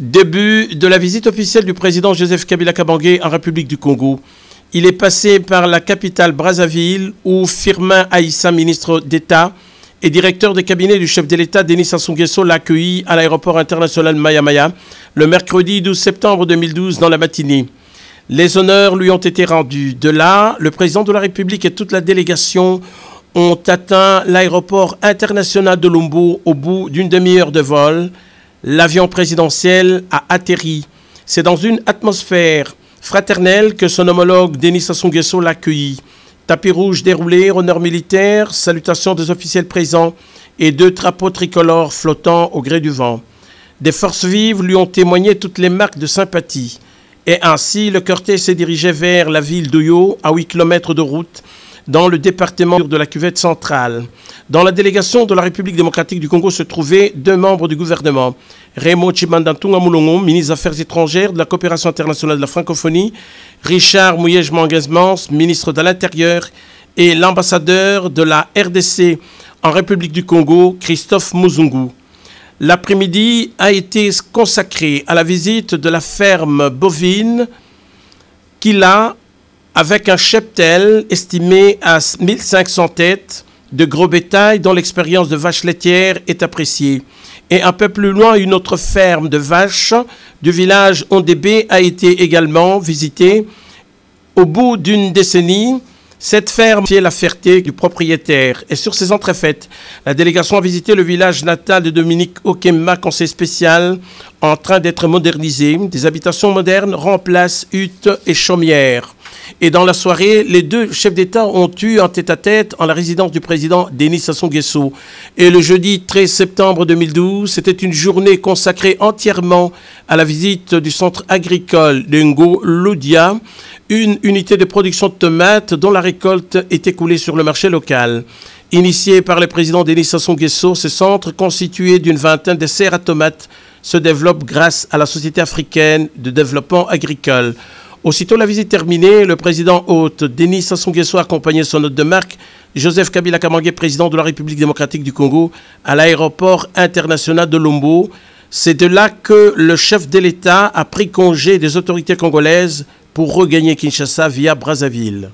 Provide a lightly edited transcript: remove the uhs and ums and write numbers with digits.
Début de la visite officielle du président Joseph Kabila Kabange en République du Congo. Il est passé par la capitale Brazzaville où Firmin Aïssa, ministre d'État et directeur de cabinet du chef de l'État Denis Sassou Nguesso, l'a accueilli à l'aéroport international Maya Maya le mercredi 12 septembre 2012 dans la matinée. Les honneurs lui ont été rendus. De là, le président de la République et toute la délégation ont atteint l'aéroport international de Lombo au bout d'une demi-heure de vol. L'avion présidentiel a atterri. C'est dans une atmosphère fraternelle que son homologue Denis Sassou Nguesso l'a accueilli. Tapis rouge déroulé, honneur militaire, salutations des officiels présents et 2 drapeaux tricolores flottant au gré du vent. Des forces vives lui ont témoigné toutes les marques de sympathie. Et ainsi, le cortège s'est dirigé vers la ville d'Oyo, à 8 km de route, dans le département de la Cuvette centrale. Dans la délégation de la République démocratique du Congo se trouvaient 2 membres du gouvernement. Raymond Chimandantunga Moulongo, ministre des Affaires étrangères, de la coopération internationale de la francophonie, Richard Mouyej-Manguesmans, ministre de l'Intérieur, et l'ambassadeur de la RDC en République du Congo, Christophe Muzungu. L'après-midi a été consacré à la visite de la ferme bovine qu'il a avec un cheptel estimé à 1500 têtes de gros bétail dont l'expérience de vache laitière est appréciée. Et un peu plus loin, une autre ferme de vaches du village Ondébé a été également visitée. Au bout d'une décennie, cette ferme est la fierté du propriétaire. Et sur ces entrefaites, la délégation a visité le village natal de Dominique Okemma, conseil spécial, en train d'être modernisé. Des habitations modernes remplacent huttes et chaumières. Et dans la soirée, les 2 chefs d'État ont eu un tête-à-tête en la résidence du président Denis Sassou Nguesso. Et le jeudi 13 septembre 2012, c'était une journée consacrée entièrement à la visite du centre agricole de Ngo-Loudia, une unité de production de tomates dont la récolte est écoulée sur le marché local. Initié par le président Denis Sassou Nguesso, ce centre, constitué d'une vingtaine de serres à tomates, se développe grâce à la Société africaine de développement agricole. Aussitôt la visite terminée, le président hôte Denis Sassou Nguesso a accompagné son hôte de marque, Joseph Kabila Kabange, président de la République démocratique du Congo, à l'aéroport international de Lombo. C'est de là que le chef de l'État a pris congé des autorités congolaises pour regagner Kinshasa via Brazzaville.